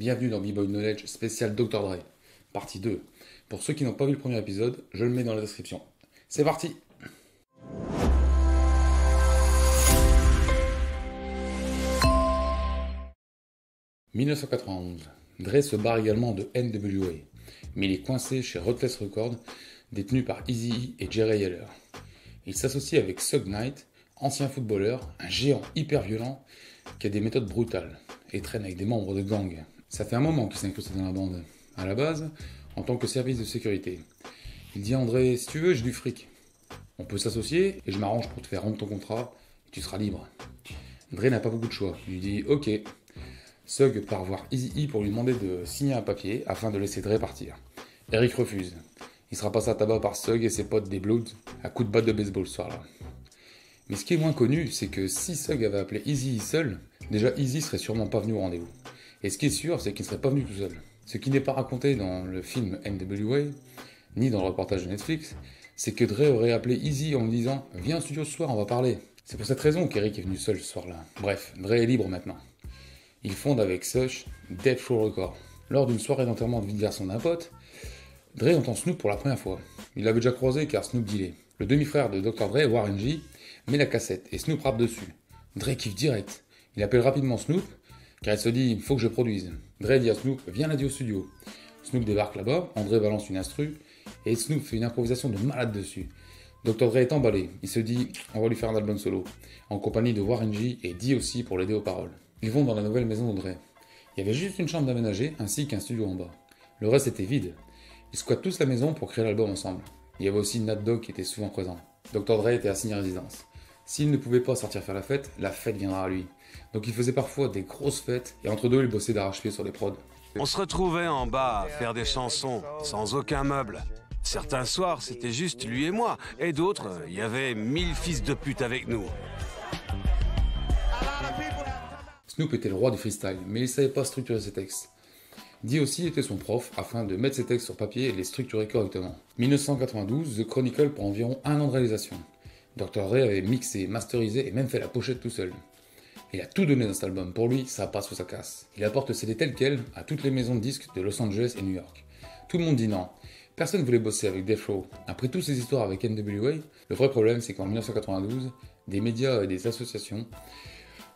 Bienvenue dans B-Boy Knowledge spécial Dr. Dre, partie 2. Pour ceux qui n'ont pas vu le premier épisode, je le mets dans la description. C'est parti! « 1991. Dre se barre également de NWA, mais il est coincé chez Ruthless Records, détenu par Eazy-E et Jerry Heller. Il s'associe avec Suge Knight, ancien footballeur, un géant hyper violent qui a des méthodes brutales et traîne avec des membres de gang. Ça fait un moment qu'il s'incruste dans la bande, à la base, en tant que service de sécurité. Il dit à André, si tu veux, j'ai du fric. On peut s'associer et je m'arrange pour te faire rendre ton contrat et tu seras libre. Dre n'a pas beaucoup de choix. Il lui dit, ok. Suge part voir Eazy-E pour lui demander de signer un papier afin de laisser Dre partir. Eric refuse. Il sera passé à tabac par Suge et ses potes des Bloods à coups de batte de baseball ce soir-là. Mais ce qui est moins connu, c'est que si Suge avait appelé Eazy-E seul, déjà Eazy serait sûrement pas venu au rendez-vous. Et ce qui est sûr, c'est qu'il ne serait pas venu tout seul. Ce qui n'est pas raconté dans le film NWA, ni dans le reportage de Netflix, c'est que Dre aurait appelé Eazy en lui disant « Viens en studio ce soir, on va parler ». C'est pour cette raison qu'Eric est venu seul ce soir-là. Bref, Dre est libre maintenant. Il fonde avec Suge Death Row Records. Lors d'une soirée d'enterrement de vie de garçon d'un pote, Dre entend Snoop pour la première fois. Il l'avait déjà croisé car Snoop dealait. Le demi-frère de Dr. Dre, Warren G, met la cassette et Snoop rappe dessus. Dre kiffe direct. Il appelle rapidement Snoop car il se dit « faut que je produise ». Dre dit à Snoop « viens lundi au studio ». Snoop débarque là-bas, André balance une instru et Snoop fait une improvisation de malade dessus. Dr. Dre est emballé, il se dit « on va lui faire un album solo », en compagnie de Warren G et D aussi pour l'aider aux paroles. Ils vont dans la nouvelle maison de Dre. Il y avait juste une chambre d'aménagée ainsi qu'un studio en bas. Le reste était vide. Ils squattent tous la maison pour créer l'album ensemble. Il y avait aussi Nat Dogg qui était souvent présent. Dr. Dre était assigné à résidence. S'il ne pouvait pas sortir faire la fête viendra à lui. Donc il faisait parfois des grosses fêtes et entre deux il bossait d'arrache-pied sur les prods. On se retrouvait en bas à faire des chansons, sans aucun meuble. Certains soirs, c'était juste lui et moi, et d'autres, il y avait 1000 fils de pute avec nous. Snoop était le roi du freestyle, mais il ne savait pas structurer ses textes. D aussi était son prof afin de mettre ses textes sur papier et les structurer correctement. 1992, The Chronicle prend environ un an de réalisation. Dr. Dre avait mixé, masterisé et même fait la pochette tout seul. Il a tout donné dans cet album, pour lui, ça passe ou ça casse. Il apporte le CD tel quel à toutes les maisons de disques de Los Angeles et New York. Tout le monde dit non. Personne ne voulait bosser avec Death Row. Après toutes ces histoires avec NWA, le vrai problème c'est qu'en 1992, des médias et des associations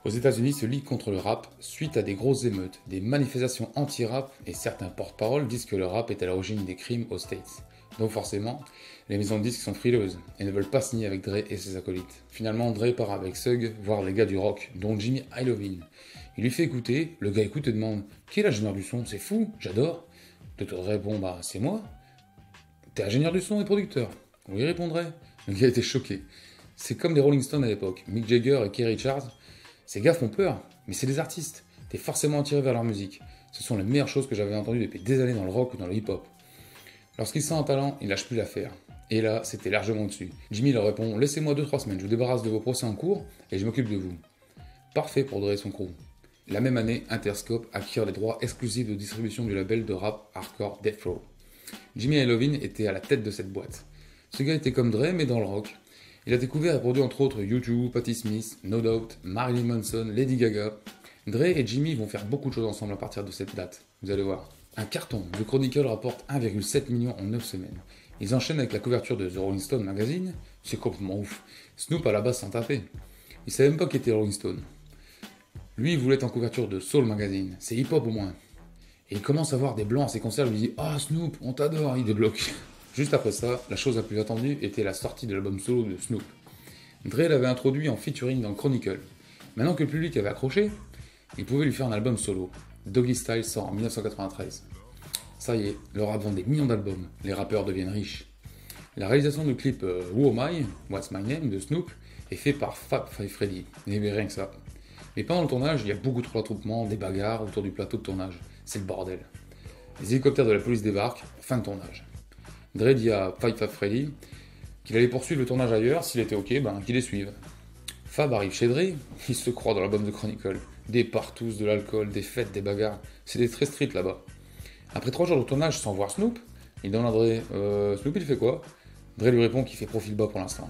aux États-Unis se liguent contre le rap suite à des grosses émeutes, des manifestations anti-rap et certains porte-paroles disent que le rap est à l'origine des crimes aux States. Donc forcément, les maisons de disques sont frileuses et ne veulent pas signer avec Dre et ses acolytes. Finalement, Dre part avec Suge voir les gars du rock, dont Jimmy Iovine. Il lui fait écouter, le gars écoute et demande « Qui est l'ingénieur du son? C'est fou, j'adore !» Dr. Dre répond « Bah c'est moi !»« T'es ingénieur du son et producteur ?» Oui, répond Dre. Le gars était choqué. C'est comme des Rolling Stones à l'époque, Mick Jagger et Keith Richards. Ces gars font peur, mais c'est des artistes. T'es forcément attiré vers leur musique. Ce sont les meilleures choses que j'avais entendues depuis des années dans le rock ou dans le hip-hop. Lorsqu'il sent un talent, il lâche plus l'affaire. Et là, c'était largement dessus. Jimmy leur répond « Laissez-moi 2-3 semaines, je vous débarrasse de vos procès en cours et je m'occupe de vous. » Parfait pour Dre et son crew. La même année, Interscope acquiert les droits exclusifs de distribution du label de rap hardcore Death Row. Jimmy Iovine était à la tête de cette boîte. Ce gars était comme Dre, mais dans le rock. Il a découvert et produit entre autres U2, Patti Smith, No Doubt, Marilyn Manson, Lady Gaga. Dre et Jimmy vont faire beaucoup de choses ensemble à partir de cette date. Vous allez voir. Un carton. The Chronicle rapporte 1,7 million en 9 semaines. Ils enchaînent avec la couverture de The Rolling Stone magazine. C'est complètement ouf. Snoop à la base s'en tapait. Il savait même pas qui était Rolling Stone. Lui, il voulait être en couverture de Soul magazine. C'est hip-hop au moins. Et il commence à voir des blancs à ses concerts. Il lui dit « Ah Snoop, on t'adore !» Il débloque. Juste après ça, la chose la plus attendue était la sortie de l'album solo de Snoop. Dre l'avait introduit en featuring dans Chronicle. Maintenant que le public avait accroché, il pouvait lui faire un album solo. Doggy Style sort en 1993. Ça y est, le rap vend des millions d'albums, les rappeurs deviennent riches. La réalisation du clip Who Am I, What's My Name de Snoop est fait par Fab Five Freddy, mais rien que ça. Mais pendant le tournage, il y a beaucoup trop d'attroupements, des bagarres autour du plateau de tournage. C'est le bordel. Les hélicoptères de la police débarquent, fin de tournage. Dre dit à Five Five Freddy qu'il allait poursuivre le tournage ailleurs, s'il était ok, qu'il les suive. Fab arrive chez Dre, il se croit dans l'album de Chronicle. Des partous, de l'alcool, des fêtes, des bagarres. C'était très street là-bas. Après 3 jours de tournage sans voir Snoop, il demande à Dre Snoop il fait quoi? Dre lui répond qu'il fait profil bas pour l'instant.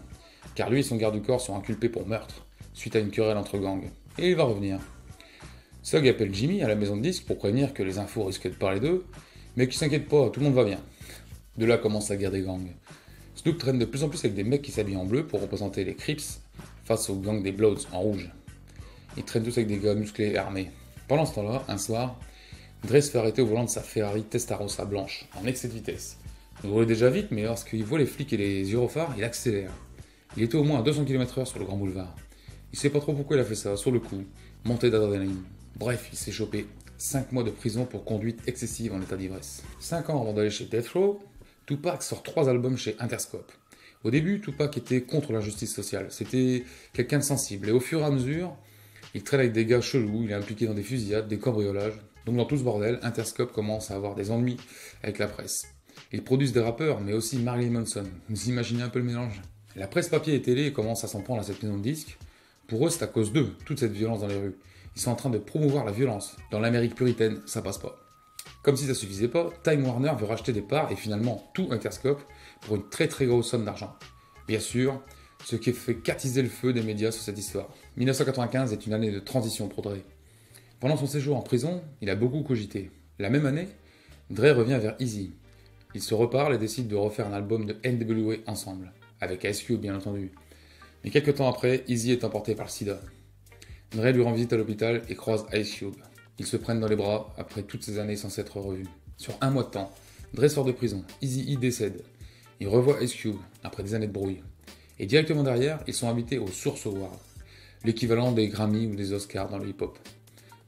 Car lui et son garde du corps sont inculpés pour meurtre, suite à une querelle entre gangs. Et il va revenir. Sugg appelle Jimmy à la maison de disques pour prévenir que les infos risquent de parler d'eux, mais qu'il s'inquiète pas, tout le monde va bien. De là commence la guerre des gangs. Snoop traîne de plus en plus avec des mecs qui s'habillent en bleu pour représenter les Crips face aux gangs des Bloods en rouge. Ils traînent tous avec des gars musclés et armés. Pendant ce temps-là, un soir, Dre se fait arrêter au volant de sa Ferrari Testarossa blanche, en excès de vitesse. Il roulait déjà vite, mais lorsqu'il voit les flics et les gyrophares, il accélère. Il était au moins à 200 km/h sur le grand boulevard. Il sait pas trop pourquoi il a fait ça, sur le coup, montée d'adrénaline. Bref, il s'est chopé 5 mois de prison pour conduite excessive en état d'ivresse. 5 ans avant d'aller chez Death Row, Tupac sort 3 albums chez Interscope. Au début, Tupac était contre l'injustice sociale. C'était quelqu'un de sensible. Et au fur et à mesure, il traîne avec des gars chelous, il est impliqué dans des fusillades, des cambriolages. Donc dans tout ce bordel, Interscope commence à avoir des ennuis avec la presse. Ils produisent des rappeurs, mais aussi Marilyn Manson. Vous imaginez un peu le mélange? La presse papier et télé commence à s'en prendre à cette maison de disques. Pour eux, c'est à cause d'eux, toute cette violence dans les rues. Ils sont en train de promouvoir la violence. Dans l'Amérique puritaine, ça passe pas. Comme si ça suffisait pas, Time Warner veut racheter des parts et finalement tout Interscope pour une très très grosse somme d'argent. Bien sûr, ce qui fait qu'attiser le feu des médias sur cette histoire. 1995 est une année de transition pour Dre. Pendant son séjour en prison, il a beaucoup cogité. La même année, Dre revient vers Eazy. Ils se reparlent et décident de refaire un album de NWA ensemble, avec Ice Cube bien entendu. Mais quelques temps après, Eazy est emporté par le sida. Dre lui rend visite à l'hôpital et croise Ice Cube. Ils se prennent dans les bras après toutes ces années sans s'être revus. Sur un mois de temps, Dre sort de prison, Eazy-E décède. Il revoit Ice Cube après des années de brouille. Et directement derrière, ils sont invités aux Source Awards, l'équivalent des Grammy ou des Oscars dans le hip-hop.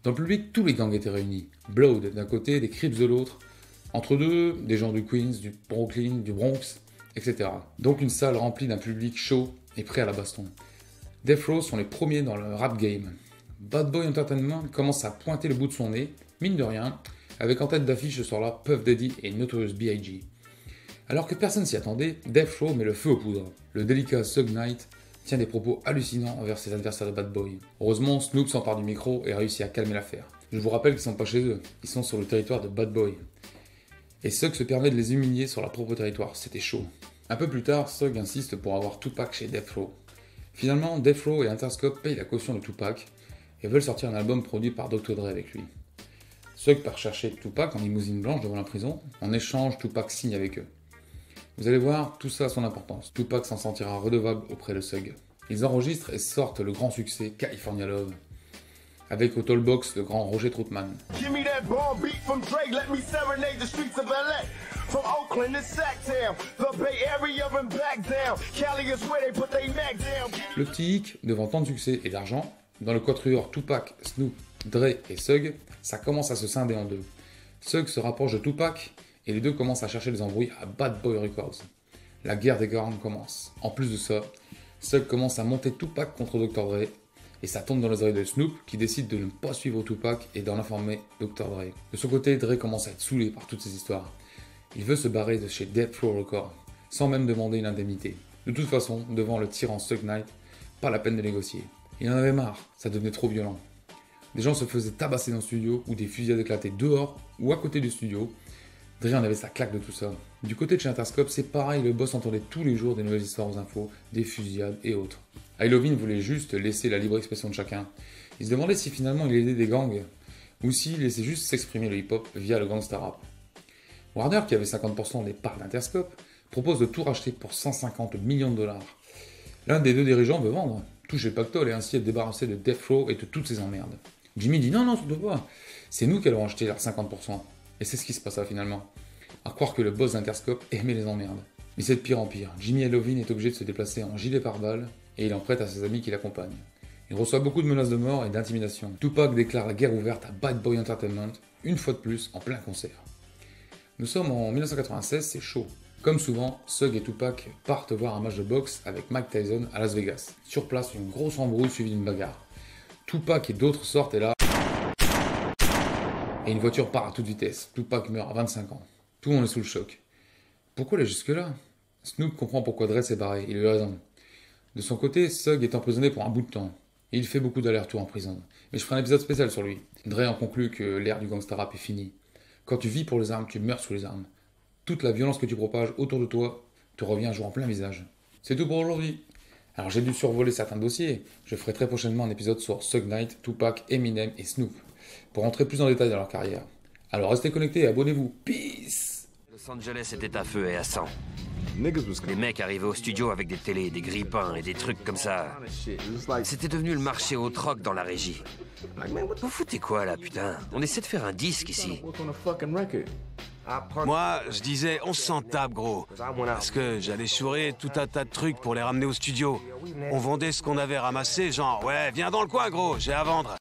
Dans le public, tous les gangs étaient réunis. Blood d'un côté, des Crips de l'autre. Entre deux, des gens du Queens, du Brooklyn, du Bronx, etc. Donc une salle remplie d'un public chaud et prêt à la baston. Death Row sont les premiers dans le rap game. Bad Boy Entertainment commence à pointer le bout de son nez, mine de rien, avec en tête d'affiche ce soir-là Puff Daddy et Notorious B.I.G. Alors que personne s'y attendait, Death Row met le feu aux poudres. Le délicat Suge Knight tient des propos hallucinants envers ses adversaires de Bad Boy. Heureusement, Snoop s'empare du micro et réussit à calmer l'affaire. Je vous rappelle qu'ils sont pas chez eux, ils sont sur le territoire de Bad Boy. Et Suge se permet de les humilier sur leur propre territoire, c'était chaud. Un peu plus tard, Suge insiste pour avoir Tupac chez Death Row. Finalement, Death Row et Interscope payent la caution de Tupac et veulent sortir un album produit par Dr. Dre avec lui. Suge part chercher Tupac en limousine blanche devant la prison. En échange, Tupac signe avec eux. Vous allez voir, tout ça a son importance. Tupac s'en sentira redevable auprès de Suge. Ils enregistrent et sortent le grand succès California Love, avec au Tollbox le grand Roger Troutman. Le petit hic, devant tant de succès et d'argent, dans le quatuor Tupac, Snoop, Dre et Suge, ça commence à se scinder en deux. Suge se rapproche de Tupac et les deux commencent à chercher des embrouilles à Bad Boy Records. La guerre des gangs commence. En plus de ça, Suge commence à monter Tupac contre Dr. Dre et ça tombe dans les oreilles de Snoop qui décide de ne pas suivre Tupac et d'en informer Dr. Dre. De son côté, Dre commence à être saoulé par toutes ces histoires. Il veut se barrer de chez Death Row Records, sans même demander une indemnité. De toute façon, devant le tyran Suge Knight, pas la peine de négocier. Il en avait marre, ça devenait trop violent. Des gens se faisaient tabasser dans le studio ou des fusillades éclataient dehors ou à côté du studio. Dre en avait sa claque de tout ça. Du côté de chez Interscope, c'est pareil, le boss entendait tous les jours des nouvelles histoires aux infos, des fusillades et autres. Ilovine voulait juste laisser la libre expression de chacun. Il se demandait si finalement il aidait des gangs, ou s'il laissait juste s'exprimer le hip-hop via le gangsta rap. Warner, qui avait 50% des parts d'Interscope, propose de tout racheter pour 150 millions de dollars. L'un des deux dirigeants veut vendre, toucher le pactole et ainsi être débarrassé de Death Row et de toutes ces emmerdes. Jimmy dit non, surtout pas, c'est nous qui allons acheter leurs 50%. Et c'est ce qui se passa finalement. À croire que le boss d'Interscope aimait les emmerdes. Mais c'est de pire en pire. Jimmy Iovine est obligé de se déplacer en gilet pare-balles et il en prête à ses amis qui l'accompagnent. Il reçoit beaucoup de menaces de mort et d'intimidation. Tupac déclare la guerre ouverte à Bad Boy Entertainment, une fois de plus en plein concert. Nous sommes en 1996, c'est chaud. Comme souvent, Suge et Tupac partent voir un match de boxe avec Mike Tyson à Las Vegas. Sur place, une grosse embrouille suivie d'une bagarre. Tupac et d'autres sortent et là... Et une voiture part à toute vitesse. Tupac meurt à 25 ans. Tout le monde est sous le choc. Pourquoi aller jusque-là? Snoop comprend pourquoi Dre s'est barré, il a eu raison. De son côté, Suge est emprisonné pour un bout de temps. Et il fait beaucoup d'allers-retours en prison. Mais je ferai un épisode spécial sur lui. Dre en conclut que l'ère du gangsta rap est finie. Quand tu vis pour les armes, tu meurs sous les armes. Toute la violence que tu propages autour de toi te revient un jour en plein visage. C'est tout pour aujourd'hui. Alors j'ai dû survoler certains dossiers. Je ferai très prochainement un épisode sur Suge Knight, Tupac, Eminem et Snoop. pour entrer plus en détail dans leur carrière. Alors restez connectés et abonnez-vous. Peace! Los Angeles était à feu et à sang. Les mecs arrivaient au studio avec des télés, des grippins et des trucs comme ça. C'était devenu le marché au troc dans la régie. Vous foutez quoi là, putain? On essaie de faire un disque ici. Moi, je disais, on s'en tape, gros. Parce que j'allais chourer tout un tas de trucs pour les ramener au studio. On vendait ce qu'on avait ramassé, genre, ouais, viens dans le coin, gros, j'ai à vendre.